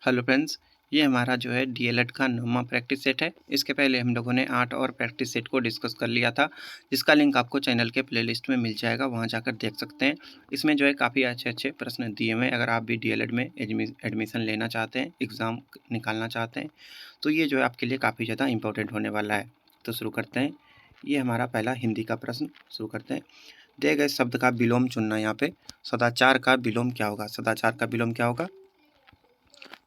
Hello friends, ये हमारा जो है डीएलएड का 9वां प्रैक्टिस सेट है। इसके पहले हम लोगों ने 8 और प्रैक्टिस सेट को डिस्कस कर लिया था, जिसका लिंक आपको चैनल के प्लेलिस्ट में मिल जाएगा, वहाँ जाकर देख सकते हैं। इसमें जो है काफ़ी अच्छे-अच्छे प्रश्न दिए हुए हैं। अगर आप भी डीएलएड में एडमिशन लेना चाहते हैं, एग्ज़ाम निकालना चाहते हैं, तो ये जो है आपके लिए काफ़ी ज़्यादा इंपॉर्टेंट होने वाला है। तो शुरू करते हैं। ये हमारा पहला हिंदी का प्रश्न शुरू करते हैं। दिए गए शब्द का विलोम चुनना यहाँ पे। सदाचार का विलोम क्या होगा? सदाचार का विलोम क्या होगा?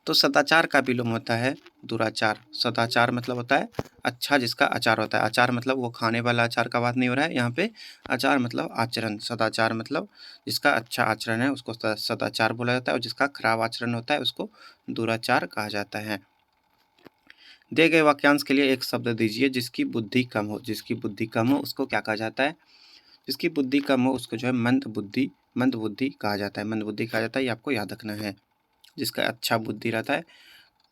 तो सदाचार का विलोम होता है दुराचार। सदाचार मतलब होता है अच्छा जिसका आचार होता है। आचार मतलब वो खाने वाला अचार का बात नहीं हो रहा है यहाँ पे। आचार मतलब आचरण। सदाचार मतलब जिसका अच्छा आचरण है उसको सदाचार बोला जाता है, और जिसका खराब आचरण होता है उसको दुराचार कहा जाता है। दिए गए वाक्यांश के लिए एक शब्द दीजिए जिसकी बुद्धि कम हो। जिसकी बुद्धि कम हो उसको क्या कहा जाता है? जिसकी बुद्धि कम हो उसको जो है मंद बुद्धि कहा जाता है। मंद बुद्धि कहा जाता है, ये आपको याद रखना है। जिसका अच्छा बुद्धि रहता है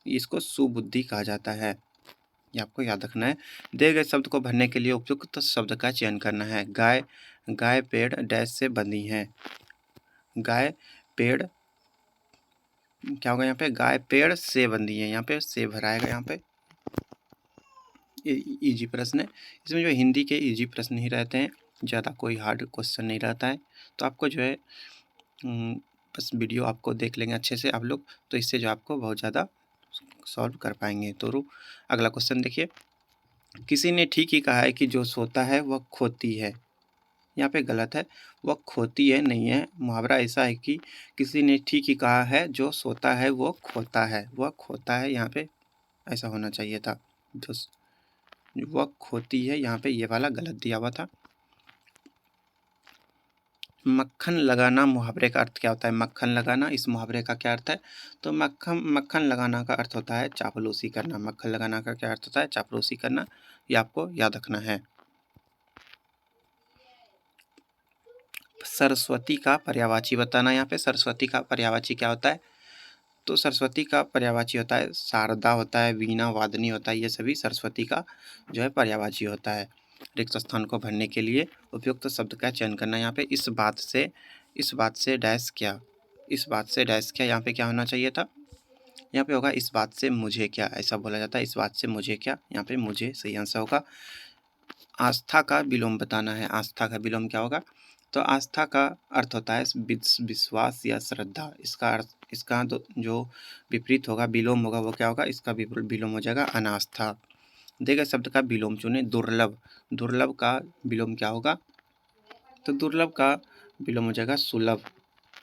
इसको सुबुद्धि कहा जाता है, ये आपको याद रखना है। दिए गए शब्द को भरने के लिए उपयुक्त शब्द का चयन करना है। गाय गाय पेड़ डैश से बंधी है। गाय पेड़ क्या होगा यहाँ पे? गाय पेड़ से बंधी है, यहाँ पे से भराएगा। यहाँ पे इजी प्रश्न है। इसमें जो हिंदी के इजी प्रश्न ही रहते हैं, ज़्यादा कोई हार्ड क्वेश्चन नहीं रहता है। तो आपको जो है बस वीडियो आपको देख लेंगे अच्छे से आप लोग, तो इससे जो आपको बहुत ज़्यादा सॉल्व कर पाएंगे। तो अगला क्वेश्चन देखिए। किसी ने ठीक ही कहा है कि जो सोता है वह खोती है। यहाँ पे गलत है, वह खोती है नहीं है। मुहावरा ऐसा है कि किसी ने ठीक ही कहा है जो सोता है वो खोता है। वह खोता है, यहाँ पे ऐसा होना चाहिए था। जो वह खोती है, यहाँ पे ये वाला गलत दिया हुआ था। मक्खन लगाना मुहावरे का अर्थ क्या होता है? मक्खन लगाना, इस मुहावरे का क्या अर्थ है? तो मक्खन लगाना का अर्थ होता है चापलूसी करना। मक्खन लगाना का क्या अर्थ होता है? चापलूसी करना। ये आपको याद रखना है। सरस्वती का पर्यायवाची बताना। यहाँ पे सरस्वती का पर्यायवाची क्या होता है? तो सरस्वती का पर्यायवाची होता है शारदा होता है, वीणा वादनी होता है। ये सभी सरस्वती का जो है पर्यायवाची होता है। रिक्त स्थान को भरने के लिए उपयुक्त शब्द का चयन करना। यहाँ पे इस बात से डैश क्या, इस बात से डैश क्या, यहाँ पे क्या होना चाहिए था? यहाँ पे होगा इस बात से मुझे क्या, ऐसा बोला जाता है। इस बात से मुझे क्या, यहाँ पे मुझे सही आंसर होगा। आस्था का विलोम बताना है। आस्था का विलोम क्या होगा? तो आस्था का अर्थ होता है विश्वास या श्रद्धा। इसका अर्थ, इसका जो विपरीत होगा, विलोम होगा, वो क्या होगा? इसका विलोम हो जाएगा अनास्था। दिए गए शब्द का विलोम चुने। दुर्लभ। दुर्लभ का विलोम क्या होगा? तो दुर्लभ का विलोम हो जाएगा सुलभ।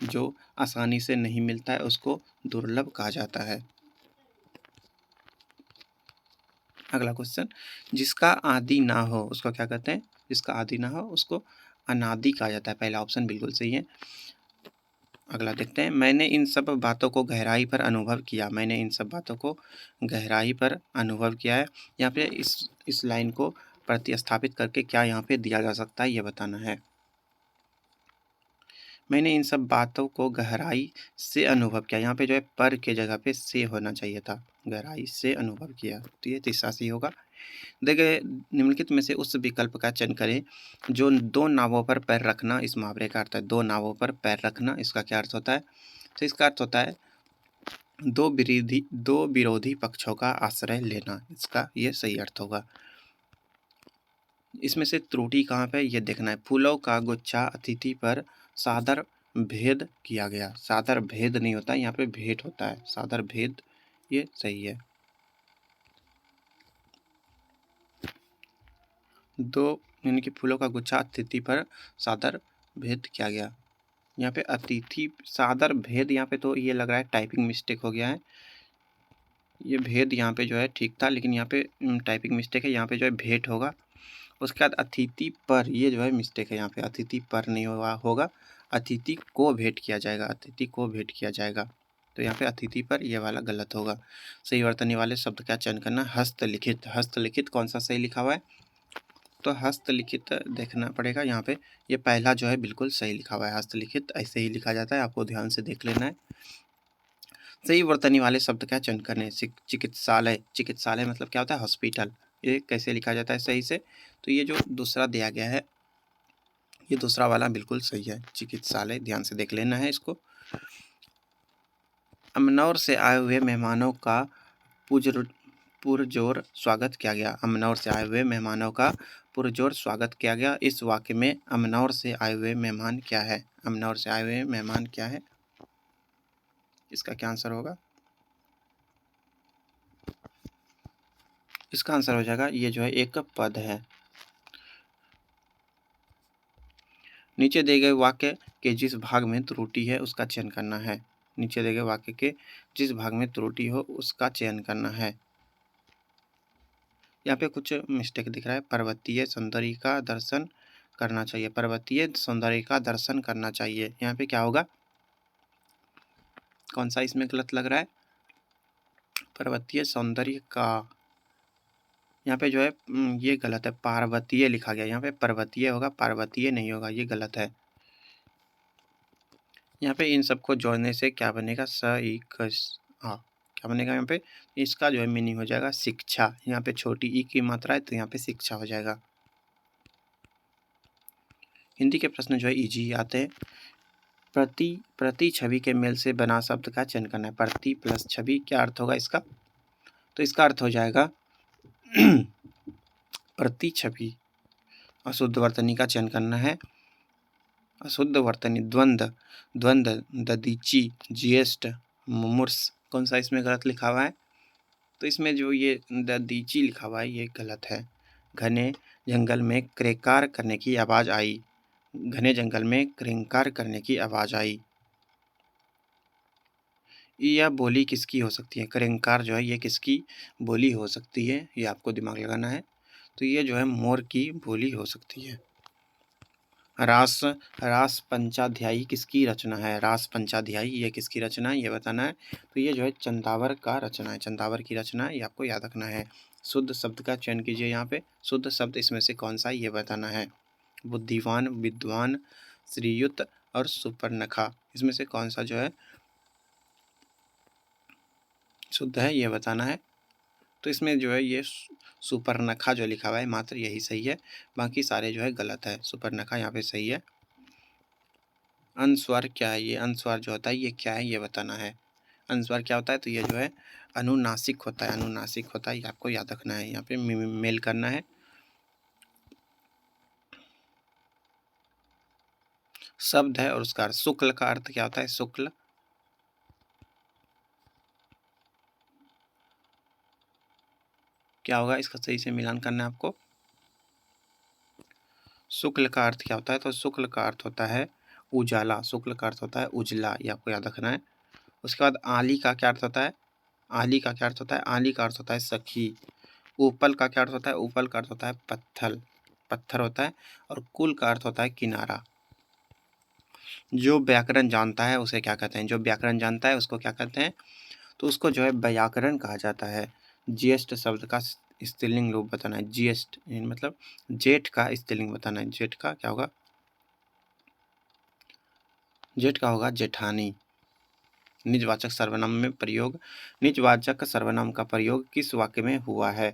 जो आसानी से नहीं मिलता है उसको दुर्लभ कहा जाता है। अगला क्वेश्चन। जिसका आदि ना हो उसको क्या कहते हैं? जिसका आदि ना हो उसको अनादि कहा जाता है। पहला ऑप्शन बिल्कुल सही है। अगला देखते हैं। मैंने इन सब बातों को गहराई पर अनुभव किया। मैंने इन सब बातों को गहराई पर अनुभव किया है। यहाँ पे इस लाइन को प्रतिस्थापित करके क्या यहाँ पे दिया जा सकता है, ये बताना है। मैंने इन सब बातों को गहराई से अनुभव किया। यहाँ पे जो है पर के जगह पे से होना चाहिए था। गहराई से अनुभव किया, तो ये तीसरा सही होगा। देखिए निम्नलिखित में से उस विकल्प का चयन करें जो दो नावों पर पैर रखना इस मुहावरे का अर्थ है। दो नावों पर पैर रखना, इसका क्या अर्थ होता है? तो इसका अर्थ होता है दो विरोधी पक्षों का आश्रय लेना। इसका ये सही अर्थ होगा। इसमें से त्रुटि कहाँ पे, ये देखना है। फूलों का गुच्छा अतिथि पर सादर भेद किया गया। सादर भेद नहीं होता, यहाँ पे भेंट होता है। सादर भेद, ये सही है। दो यानी कि फूलों का गुच्छा अतिथि पर सादर भेद किया गया। यहाँ पे अतिथि सादर भेद, यहाँ पे तो ये लग रहा है टाइपिंग मिस्टेक हो गया है। ये भेद यहाँ पे जो है ठीक था, लेकिन यहाँ पे टाइपिंग मिस्टेक है। यहाँ पे जो है भेंट होगा। उसके बाद अतिथि पर, ये जो है मिस्टेक है। यहाँ पे अतिथि पर नहीं होगा, अतिथि को भेंट किया जाएगा। अतिथि को भेंट किया जाएगा, तो यहाँ पे अतिथि पर ये वाला गलत होगा। सही वर्तनी वाले शब्द का चयन करना। हस्तलिखित। हस्तलिखित कौन सा सही लिखा हुआ है? तो हस्तलिखित देखना पड़ेगा। यहाँ पे ये पहला जो है बिल्कुल सही लिखा हुआ है। हस्तलिखित ऐसे ही लिखा जाता है, आपको ध्यान से देख लेना है। सही वर्तनी वाले शब्द का चयन करने। चिकित्सालय। चिकित्सालय मतलब क्या होता है? हॉस्पिटल। ये कैसे लिखा जाता है सही से? तो ये जो दूसरा दिया गया है, ये दूसरा वाला बिल्कुल सही है। चिकित्सालय, ध्यान से देख लेना है इसको। अमनौर से आए हुए मेहमानों का पुरजोर स्वागत किया गया। अमनौर से आए हुए मेहमानों का पुरजोर स्वागत किया गया। इस वाक्य में अमनौर से आए हुए मेहमान क्या है? अमनौर से आए हुए मेहमान क्या है? इसका क्या आंसर होगा? इसका आंसर हो जाएगा, ये जो है एक पद है। नीचे दिए गए वाक्य के जिस भाग में त्रुटि है उसका चयन करना है। नीचे दिए गए वाक्य के जिस भाग में त्रुटि हो उसका चयन करना है। यहाँ पे कुछ मिस्टेक दिख रहा है। पर्वतीय सौंदर्य का दर्शन करना चाहिए। पर्वतीय सौंदर्य का दर्शन करना चाहिए। यहाँ पे क्या होगा? कौन सा इसमें गलत लग रहा है? पर्वतीय सौंदर्य का, यहाँ पे जो है ये गलत है। पार्वतीय लिखा गया, यहाँ पे पर्वतीय होगा, पार्वतीय नहीं होगा, ये गलत है। यहाँ पे इन सबको जोड़ने से क्या बनेगा? हाँ, क्या बनेगा यहाँ पे? इसका जो है मीनिंग हो जाएगा शिक्षा। यहाँ पे छोटी ई की मात्रा है तो यहाँ पे शिक्षा हो जाएगा। हिंदी के प्रश्न जो है इजी आते हैं। प्रति छवि के मेल से बना शब्द का चयन करना है। प्रति प्लस छवि, क्या अर्थ होगा इसका? तो इसका अर्थ हो जाएगा प्रति छवि। अशुद्ध वर्तनी का चयन करना है। अशुद्ध वर्तनी द्वंद्व, ददीची, ज्येष्ठ, मुमूर्ष। कौन सा इसमें गलत लिखा हुआ है? तो इसमें जो ये ददीची लिखा हुआ है ये गलत है। घने जंगल में क्रेकार करने की आवाज़ आई। घने जंगल में क्रेंकार करने की आवाज़ आई। यह बोली किसकी हो सकती है? क्रेंकार जो है ये किसकी बोली हो सकती है? ये आपको दिमाग लगाना है। तो ये जो है मोर की बोली हो सकती है। रास पंचाध्यायी किसकी रचना है? रास पंचाध्यायी ये किसकी रचना है ये बताना है। तो ये जो है चंदावर का रचना है। चंदावर की रचना है, ये आपको याद रखना है। शुद्ध शब्द का चयन कीजिए। यहाँ पे शुद्ध शब्द इसमें से कौन सा ये बताना है। बुद्धिवान, विद्वान, श्रीयुत और सुपर्णखा, इसमें से कौन सा जो है शुद्ध है ये बताना है। तो इसमें जो है ये सुपर्णखा जो लिखा हुआ है मात्र यही सही है, बाकी सारे जो है गलत है। सुपर्णखा यहाँ पे सही है। अनुस्वार क्या है? ये अनुस्वार जो होता है ये क्या है ये बताना है। अनुस्वार क्या होता है? तो ये जो है अनुनासिक होता है। अनुनासिक होता है, ये आपको याद रखना है। यहाँ पे मेल करना है। शब्द है और उसका अर्थ। शुक्ल का अर्थ क्या होता है? शुक्ल क्या होगा? इसका सही से मिलान करना है आपको। शुक्ल का अर्थ क्या होता है? तो शुक्ल का अर्थ होता है उजाला। शुक्ल का अर्थ होता है उजला, ये आपको याद रखना है। उसके बाद आली का क्या अर्थ होता है? आली का क्या अर्थ होता है? आली का अर्थ होता है सखी। ऊपल का क्या अर्थ होता है? ऊपल का अर्थ होता है पत्थर, पत्थर होता है। और कुल का अर्थ होता है किनारा। जो व्याकरण जानता है उसे क्या कहते हैं? जो व्याकरण जानता है उसको क्या कहते हैं? तो उसको जो है व्याकरण कहा जाता है। ज्येष्ठ शब्द का स्त्रीलिंग रूप बताना है। ज्येष्ठ मतलब जेठ का स्त्रीलिंग बताना है। जेठ का क्या होगा? जेठ का होगा जेठानी। निजवाचक सर्वनाम में प्रयोग। निजवाचक सर्वनाम का प्रयोग किस वाक्य में हुआ है?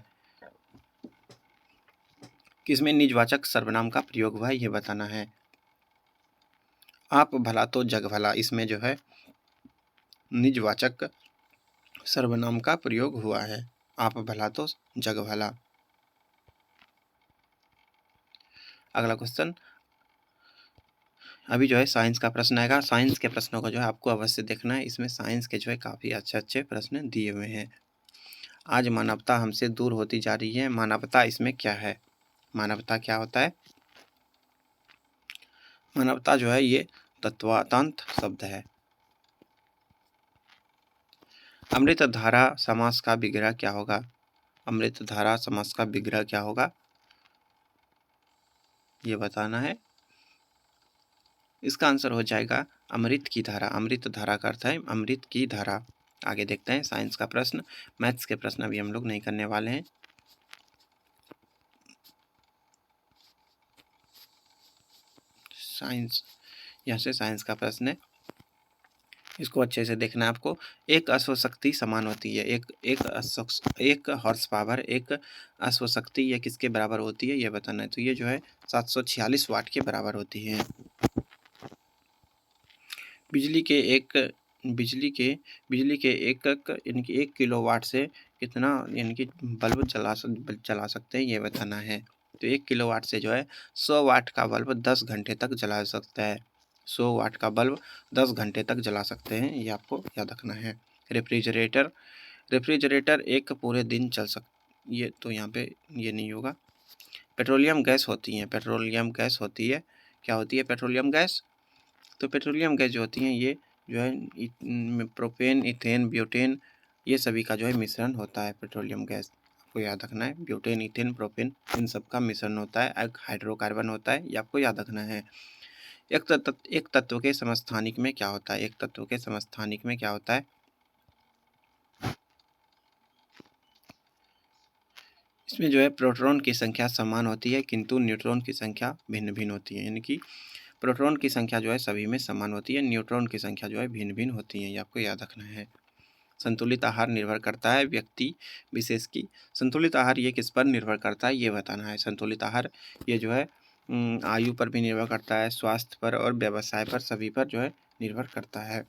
किसमें निजवाचक सर्वनाम का प्रयोग हुआ है ये बताना है। आप भला तो जग भला, इसमें जो है निजवाचक सर्वनाम का प्रयोग हुआ है। आप भला तो जग भला। अगला क्वेश्चन, अभी जो है साइंस का प्रश्न आएगा। साइंस के प्रश्नों को जो है आपको अवश्य देखना है। इसमें साइंस के जो है काफ़ी अच्छे अच्छे प्रश्न दिए हुए हैं। आज मानवता हमसे दूर होती जा रही है। मानवता इसमें क्या है? मानवता क्या होता है? मानवता जो है ये तत्वांत शब्द है। अमृत धारा समास का विग्रह क्या होगा? अमृत धारा समास का विग्रह क्या होगा ये बताना है। इसका आंसर हो जाएगा अमृत की धारा। अमृत धारा का अर्थ है अमृत की धारा। आगे देखते हैं साइंस का प्रश्न। मैथ्स के प्रश्न अभी हम लोग नहीं करने वाले हैं। साइंस, यहाँ से साइंस का प्रश्न है, इसको अच्छे से देखना है आपको। एक अश्वशक्ति समान होती है। एक हॉर्स पावर, एक अश्वशक्ति ये किसके बराबर होती है ये बताना है। तो ये जो है 746 वाट के बराबर होती है। बिजली के एक बिजली के एक यानी कि 1 किलोवाट से कितना यानी कि बल्ब जला सकते हैं, ये बताना है। तो 1 किलोवाट से जो है 100 वाट का बल्ब 10 घंटे तक जला सकता है। 100 वाट का बल्ब 10 घंटे तक जला सकते हैं, ये आपको याद रखना है। रेफ्रिजरेटर रेफ्रिजरेटर एक पूरे दिन चल सक ये तो यहाँ पे ये नहीं होगा। पेट्रोलियम गैस होती हैं, पेट्रोलियम गैस होती है। क्या होती है पेट्रोलियम गैस? तो पेट्रोलियम गैस जो होती हैं ये जो है प्रोपेन, इथेन, ब्यूटेन, ये सभी का जो है मिश्रण होता है पेट्रोलियम गैस। आपको याद रखना है, ब्यूटेन, इथेन, प्रोपेन, इन सब का मिश्रण होता है। एक हाइड्रोकार्बन होता है, ये आपको याद रखना है। एक तत्व के समस्थानिक में क्या होता है? एक तत्व के समस्थानिक में क्या होता है? इसमें जो है प्रोटॉन की संख्या समान होती है, किंतु न्यूट्रॉन की संख्या भिन्न-भिन्न होती है। यानी कि प्रोटॉन की संख्या जो है सभी में समान होती है, न्यूट्रॉन की संख्या जो है भिन्न-भिन्न होती है, ये आपको याद रखना है। संतुलित आहार निर्भर करता है व्यक्ति विशेष की। संतुलित आहार ये किस पर निर्भर करता है, ये बताना है। संतुलित आहार ये जो है आयु पर भी निर्भर करता है, स्वास्थ्य पर और व्यवसाय पर, सभी पर जो है निर्भर करता है।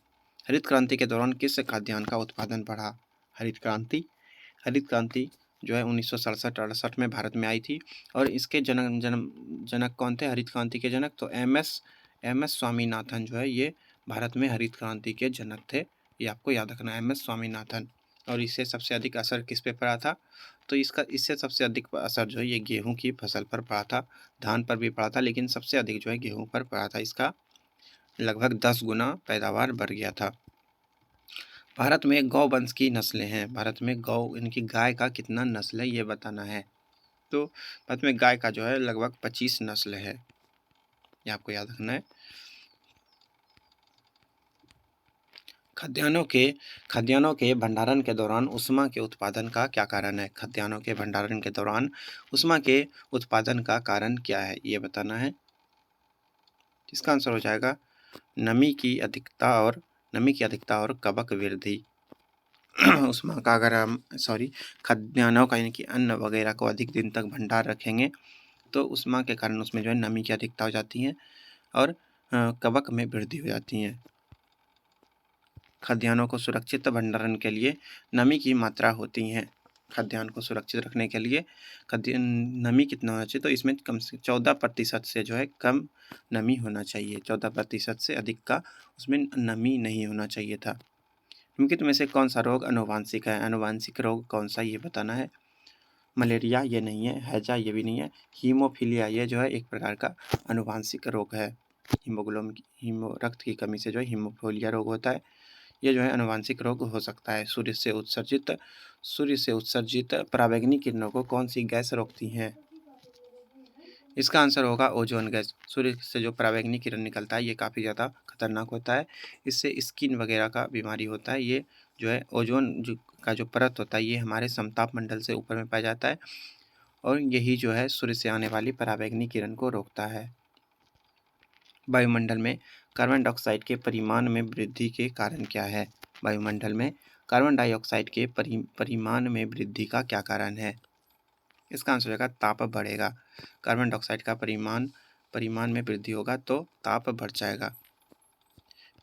हरित क्रांति के दौरान किस खाद्यान्न का उत्पादन बढ़ा? हरित क्रांति जो है 1967-68 में भारत में आई थी और इसके जनक कौन थे? हरित क्रांति के जनक तो एम एस स्वामीनाथन जो है ये भारत में हरित क्रांति के जनक थे, ये आपको याद रखना है, एम.एस. स्वामीनाथन। और इससे सबसे अधिक असर किस पे पड़ा था? तो इससे सबसे अधिक असर जो है ये गेहूँ की फसल पर पड़ा था, धान पर भी पड़ा था, लेकिन सबसे अधिक जो है गेहूँ पर पड़ा था। इसका लगभग 10 गुना पैदावार बढ़ गया था। भारत में गौ वंश की नस्लें हैं। भारत में गौ यानी कि गाय का कितना नस्ल है, ये बताना है। तो भारत में गाय का जो है लगभग 25 नस्ल है, ये आपको याद रखना है। खाद्यान्नों के भंडारण के दौरान ऊष्मा के उत्पादन का क्या कारण है? खाद्यान्नों के भंडारण के दौरान ऊष्मा के उत्पादन का कारण क्या है, ये बताना है। इसका आंसर हो जाएगा नमी की अधिकता और कवक वृद्धि। ऊष्मा का अगर हम खाद्यान्नों का यानी कि अन्न वगैरह को अधिक दिन तक भंडार रखेंगे तो ऊष्मा के कारण उसमें जो है नमी की अधिकता हो जाती है और कवक में वृद्धि हो जाती है। खाद्यान्नों को सुरक्षित भंडारण के लिए नमी की मात्रा होती है। खाद्यान्न को सुरक्षित रखने के लिए नमी कितना होना चाहिए? तो इसमें कम से 14% से जो है कम नमी होना चाहिए। 14% से अधिक का उसमें नमी नहीं होना चाहिए था। निम्नलिखित में से कौन सा रोग आनुवांशिक है? आनुवांशिक रोग कौन सा, ये बताना है। मलेरिया ये नहीं है, हैजा ये भी नहीं है, हीमोफीलिया ये जो है एक प्रकार का आनुवांशिक रोग है। रक्त की कमी से जो है हीमोफीलिया रोग होता है। ये जो है आनुवांशिक रोग हो सकता है। सूर्य से उत्सर्जित पराबैंगनी किरणों को कौन सी गैस रोकती है? इसका आंसर होगा ओजोन गैस। सूर्य से जो पराबैंगनी किरण निकलता है ये काफ़ी ज़्यादा खतरनाक होता है। इससे स्किन वगैरह का बीमारी होता है। ये जो है ओजोन का जो परत होता है ये हमारे समताप मंडल से ऊपर में पाया जाता है और यही जो है सूर्य से आने वाली पराबैंगनी किरण को रोकता है। वायुमंडल में कार्बन डाइऑक्साइड के परिमाण में वृद्धि के कारण क्या है? वायुमंडल में कार्बन डाइऑक्साइड के परिमाण में वृद्धि का क्या कारण है? इसका आंसर होगा ताप बढ़ेगा। कार्बन डाइऑक्साइड का परिमाण में वृद्धि होगा तो ताप बढ़ जाएगा।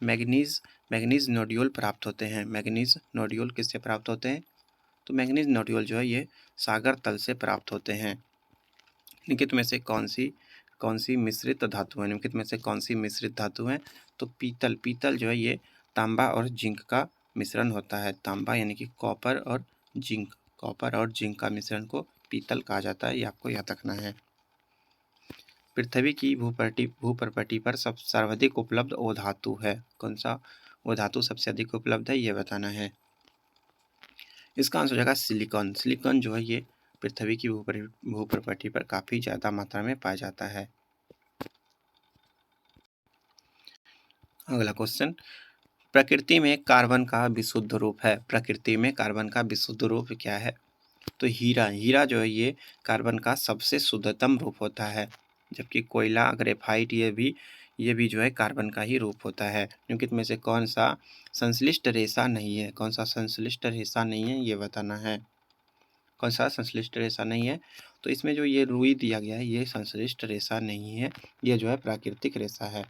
मैग्नीज नोड्यूल प्राप्त होते हैं। मैग्नीज नोड्यूल किससे प्राप्त होते हैं? तो मैग्नीज नोड्यूल जो है ये सागर तल से प्राप्त होते हैं। निम्नलिखित में से कौन सी मिश्रित धातु है? निम्नलिखित में से कौन सी मिश्रित धातु है? तो पीतल जो है ये तांबा और जिंक का मिश्रण होता है। तांबा यानी कि कॉपर और जिंक का मिश्रण को पीतल कहा जाता है, ये आपको याद रखना है। पृथ्वी की भूप्रपट्टी पर सर्वाधिक उपलब्ध वो धातु है। कौन सा वो धातु सबसे अधिक उपलब्ध है, ये बताना है। इसका आंसर हो जाएगा सिलिकॉन। सिलिकॉन जो है ये पृथ्वी की भूप्रपट्टी पर काफ़ी ज़्यादा मात्रा में पाया जाता है। अगला क्वेश्चन, प्रकृति में कार्बन का विशुद्ध रूप है। प्रकृति में कार्बन का विशुद्ध रूप क्या है? तो हीरा जो है ये कार्बन का सबसे शुद्धतम रूप होता है, जबकि कोयला, ग्रेफाइट ये भी जो है कार्बन का ही रूप होता है। निम्नलिखित में से कौन सा संश्लिष्ट रेशा नहीं है? कौन सा संश्लिष्ट रेशा नहीं है, ये बताना है। कौन सा संश्लिष्ट रेशा नहीं है? तो इसमें जो ये रुई दिया गया है ये संश्लिष्ट रेशा नहीं है, ये जो है प्राकृतिक रेशा है।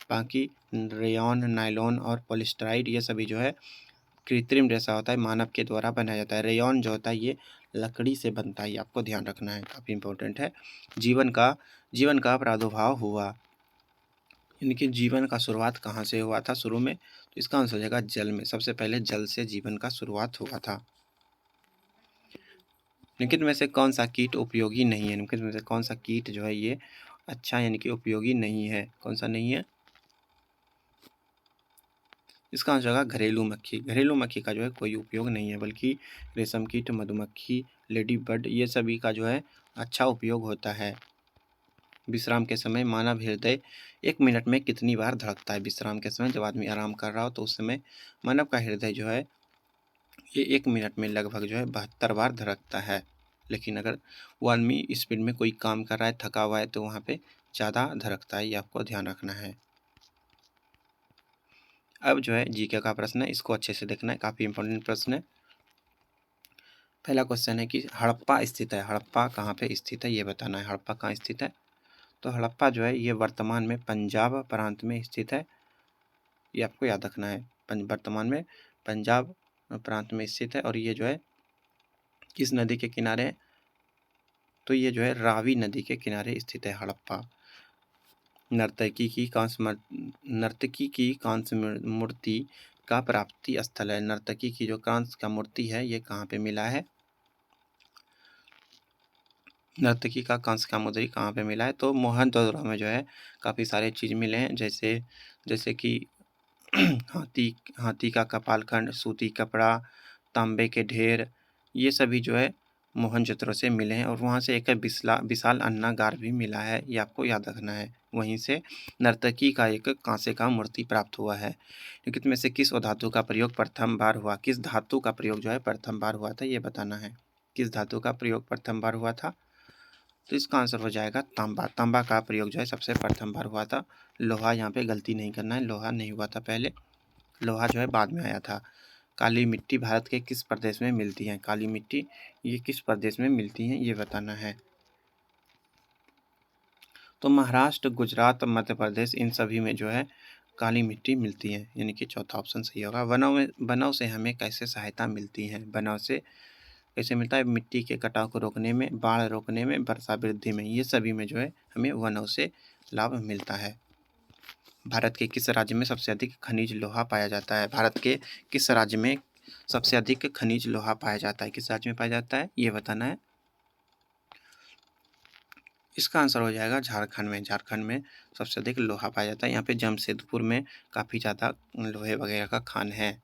बाकी रेयॉन, नायलॉन और पॉलिस्टराइड ये सभी जो है कृत्रिम रेशा होता है, मानव के द्वारा बनाया जाता है। रेयॉन जो होता है ये लकड़ी से बनता है, ये आपको ध्यान रखना है, काफ़ी इंपॉर्टेंट है। जीवन का प्रादुर्भाव हुआ, यानी कि जीवन का शुरुआत कहाँ से हुआ था शुरू में, तो इसका आंसर हो जाएगा जल में। सबसे पहले जल से जीवन का शुरुआत हुआ था। निम्नलिखित में से कौन सा कीट उपयोगी नहीं है? निम्नलिखित में से कौन सा कीट जो है ये अच्छा यानी कि उपयोगी नहीं है? कौन सा नहीं है? इसका आंसर होगा घरेलू मक्खी। घरेलू मक्खी का जो है कोई उपयोग नहीं है, बल्कि रेशम कीट, मधुमक्खी, लेडी बर्ड ये सभी का जो है अच्छा उपयोग होता है। विश्राम के समय मानव हृदय 1 मिनट में कितनी बार धड़कता है? विश्राम के समय जब आदमी आराम कर रहा हो तो उस समय मानव का हृदय जो है ये 1 मिनट में लगभग जो है 72 बार धड़कता है। लेकिन अगर वो आदमी स्पीड में कोई काम कर रहा है, थका हुआ है, तो वहाँ पे ज़्यादा धड़कता है, ये आपको ध्यान रखना है। अब जो है जीके का प्रश्न है, इसको अच्छे से देखना है, काफ़ी इंपॉर्टेंट प्रश्न है। पहला क्वेश्चन है कि हड़प्पा स्थित है, हड़प्पा कहाँ पे स्थित है ये बताना है। हड़प्पा कहाँ स्थित है? तो हड़प्पा जो है ये वर्तमान में पंजाब प्रांत में स्थित है, ये आपको याद रखना है। वर्तमान में पंजाब प्रांत में स्थित है और ये जो है किस नदी के किनारे है? तो ये जो है रावी नदी के किनारे स्थित है हड़प्पा। नर्तकी की कांस्य मूर्ति का प्राप्ति स्थल है। नर्तकी की जो कांस्य का मूर्ति है ये कहाँ पे मिला है? नर्तकी का कांस्य का मूर्ति कहाँ पे मिला है? तो मोहनजोदड़ो में जो है काफ़ी सारे चीज़ मिले हैं, जैसे कि हाथी का कपालखंड, सूती कपड़ा, तांबे के ढेर, ये सभी जो है मोहनजोदड़ो से मिले हैं। और वहाँ से एक विशाल अन्नागार भी मिला है, ये आपको याद रखना है। वहीं से नर्तकी का एक कांसे का मूर्ति प्राप्त हुआ है। निम्नलिखित में से किस धातु का प्रयोग प्रथम बार हुआ? किस धातु का प्रयोग जो है प्रथम बार हुआ था ये बताना है। किस धातु का प्रयोग प्रथम बार हुआ था? तो इसका आंसर हो जाएगा तांबा। तांबा का प्रयोग जो है सबसे प्रथम बार हुआ था। लोहा यहाँ पे गलती नहीं करना है, लोहा नहीं हुआ था पहले, लोहा जो है बाद में आया था। काली मिट्टी भारत के किस प्रदेश में मिलती है? काली मिट्टी ये किस प्रदेश में मिलती है ये बताना है। तो महाराष्ट्र, गुजरात, मध्य प्रदेश इन सभी में जो है काली मिट्टी मिलती है, यानी कि चौथा ऑप्शन सही होगा। वनों से हमें कैसे सहायता मिलती है? वनों से कैसे मिलता है? मिट्टी के कटाव को रोकने में, बाढ़ रोकने में, वर्षा वृद्धि में, ये सभी में जो है हमें वनों से लाभ मिलता है। भारत के किस राज्य में सबसे अधिक खनिज लोहा पाया जाता है? भारत के किस राज्य में सबसे अधिक खनिज लोहा पाया जाता है? किस राज्य में पाया जाता है ये बताना है। इसका आंसर हो जाएगा झारखंड में। झारखंड में सबसे अधिक लोहा पाया जाता है। यहाँ पे जमशेदपुर में काफ़ी ज़्यादा लोहे वगैरह का खान है।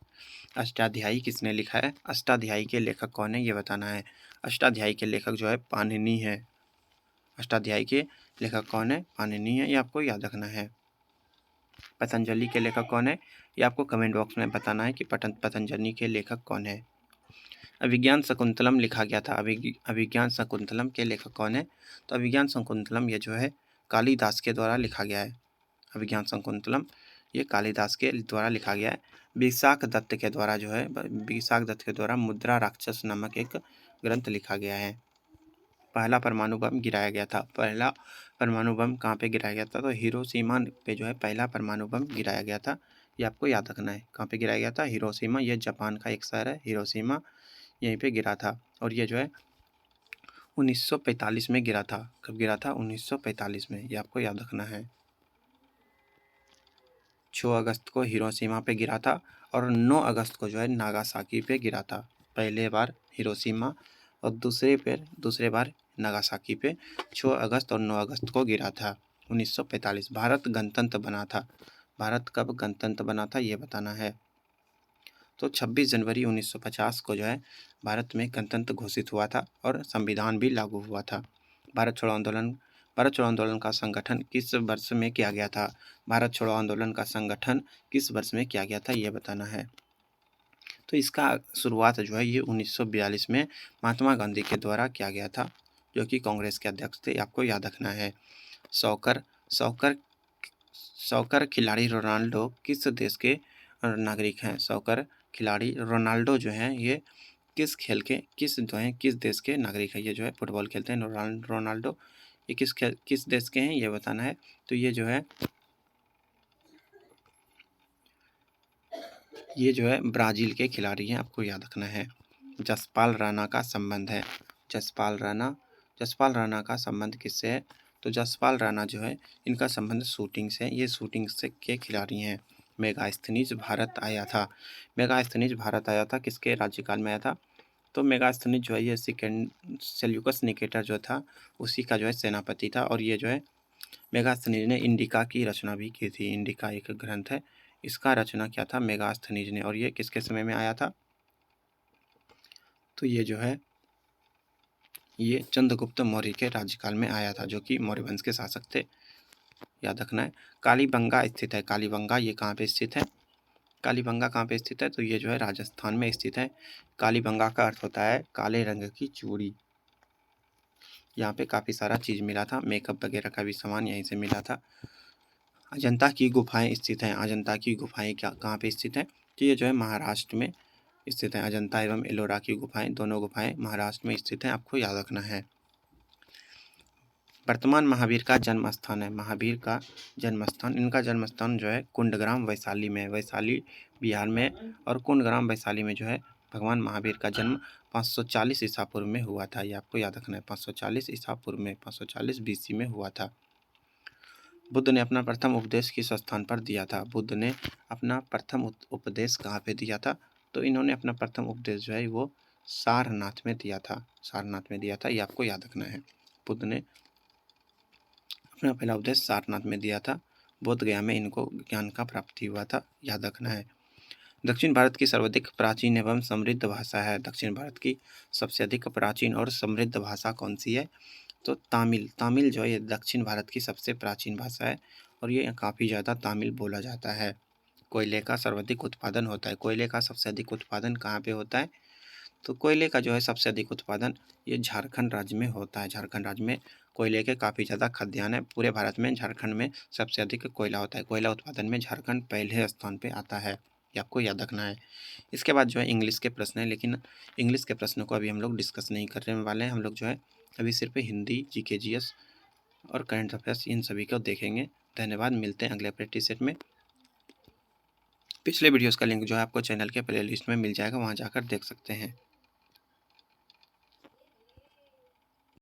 अष्टाध्यायी किसने लिखा है? अष्टाध्यायी के लेखक कौन है ये बताना है। अष्टाध्यायी के लेखक जो है पाणिनि है। अष्टाध्यायी के लेखक कौन है? पाणिनि है, ये आपको याद रखना है। पतंजलि के लेखक कौन है? ये आपको कमेंट बॉक्स में बताना है कि पतंजलि के लेखक कौन है। अभिज्ञान शकुंतलम लिखा गया था। अभिज्ञान शकुंतलम के लेखक कौन है? तो अभिज्ञान शकुंतलम ये जो है कालिदास के द्वारा लिखा गया है। अभिज्ञान शकुंतलम ये कालिदास के द्वारा लिखा गया है। विशाख दत्त के द्वारा जो है विशाख दत्त के द्वारा मुद्रा राक्षस नामक एक ग्रंथ लिखा गया है। पहला परमाणु बम गिराया गया था। पहला परमाणु बम कहाँ पे गिराया गया था? तो हिरोशिमा पे जो है पहला परमाणु बम गिराया गया था, ये आपको याद रखना है। कहाँ पे गिराया गया था? हिरोशिमा, ये जापान का एक शहर है हिरोशिमा, यहीं पे गिरा था। और ये जो है 1945 में गिरा था। कब गिरा था? 1945 में, ये आपको याद रखना है। 6 अगस्त को हिरोशिमा पे गिरा था और 9 अगस्त को जो है नागासाकी पे गिरा था। पहले बार हिरोशिमा और दूसरे बार नागासाकी पे 6 अगस्त और 9 अगस्त को गिरा था 1945। भारत गणतंत्र बना था। भारत कब गणतंत्र बना था ये बताना है। तो 26 जनवरी 1950 को जो है भारत में गणतंत्र घोषित हुआ था और संविधान भी लागू हुआ था। भारत छोड़ो आंदोलन का संगठन किस वर्ष में किया गया था? भारत छोड़ो आंदोलन का संगठन किस वर्ष में किया गया था ये बताना है। तो इसका शुरुआत जो है ये 1942 में महात्मा गांधी के द्वारा किया गया था, जो कि कांग्रेस के अध्यक्ष थे, आपको याद रखना है। सॉकर सॉकर सॉकर खिलाड़ी रोनाल्डो किस देश के नागरिक हैं? सॉकर खिलाड़ी रोनाल्डो जो हैं ये किस देश के नागरिक हैं? ये जो है फुटबॉल खेलते हैं रोनाल्डो, ये किस देश के हैं ये बताना है। तो ये जो है ये जो है ब्राज़ील के खिलाड़ी हैं, आपको याद रखना है। जसपाल राणा का संबंध है। जसपाल राणा का संबंध किससे है? तो जसपाल राणा जो है इनका संबंध शूटिंग से है। ये शूटिंग से के खिलाड़ी हैं। मेगास्थनीज भारत आया था। मेगास्थनीज भारत आया था, किसके राज्यकाल में आया था? तो मेगास्थनीज जो है ये सेल्यूकस निकेटर जो था उसी का जो है सेनापति था। और ये जो है मेगास्थनीज ने इंडिका की रचना भी की थी। इंडिका एक ग्रंथ है, इसका रचना क्या था? मेगास्थनीज ने। और ये किसके समय में आया था? तो ये जो है ये चंद्रगुप्त मौर्य के राज्यकाल में आया था, जो कि मौर्य वंश के शासक थे, याद रखना है। कालीबंगा स्थित है। कालीबंगा ये कहाँ पे स्थित है? कालीबंगा कहाँ पे स्थित है? तो ये जो है राजस्थान में स्थित है। कालीबंगा का अर्थ होता है काले रंग की चूड़ी। यहाँ पे काफ़ी सारा चीज़ मिला था, मेकअप वगैरह का भी सामान यहीं से मिला था। अजंता की गुफाएं स्थित हैं। अजंता की गुफाएं क्या कहाँ पे स्थित हैं? तो ये जो है महाराष्ट्र में स्थित है। अजंता एवं एलोरा की गुफाएं, दोनों गुफाएं महाराष्ट्र में स्थित हैं, आपको याद रखना है। वर्तमान महावीर का जन्म स्थान है। महावीर का जन्म स्थान, इनका जन्म स्थान जो है कुंडग्राम वैशाली में, वैशाली बिहार में। और कुंडग्राम वैशाली में जो है भगवान महावीर का जन्म 540 ईसा पूर्व में हुआ था। ये आपको याद रखना है, 540 ईसा पूर्व में, 540 बीसी में हुआ था। बुद्ध ने अपना प्रथम उपदेश किस स्थान पर दिया था? बुद्ध ने अपना प्रथम उपदेश कहाँ पे दिया था? तो इन्होंने अपना प्रथम उपदेश जो है वो सारनाथ में दिया था। सारनाथ में दिया था, ये आपको याद रखना है। बुद्ध ने अपना पहला उपदेश सारनाथ में दिया था। बोध गया में इनको ज्ञान का प्राप्ति हुआ था, याद रखना है। दक्षिण भारत की सर्वाधिक प्राचीन एवं समृद्ध भाषा है। दक्षिण भारत की सबसे अधिक प्राचीन और समृद्ध भाषा कौन सी है? तो तामिल। तामिल जो है ये दक्षिण भारत की सबसे प्राचीन भाषा है और ये काफ़ी ज़्यादा तामिल बोला जाता है। कोयले का सर्वाधिक उत्पादन होता है। कोयले का सबसे अधिक उत्पादन कहाँ पे होता है? तो कोयले का जो है सबसे अधिक उत्पादन ये झारखंड राज्य में होता है। झारखंड राज्य में कोयले के काफ़ी ज़्यादा खदान है। पूरे भारत में झारखंड में सबसे अधिक कोयला होता है। कोयला उत्पादन में झारखंड पहले स्थान पे आता है, ये आपको याद रखना है। इसके बाद जो है इंग्लिश के प्रश्न हैं, लेकिन इंग्लिश के प्रश्नों को अभी हम लोग डिस्कस नहीं करने वाले हैं। हम लोग जो है अभी सिर्फ हिंदी, जीके, जीएस और करंट अफेयर्स इन सभी को देखेंगे। धन्यवाद, मिलते हैं अगले प्रैक्टिस सेट में। पिछले वीडियोस का लिंक जो है आपको चैनल के प्लेलिस्ट में मिल जाएगा, वहाँ जाकर देख सकते हैं।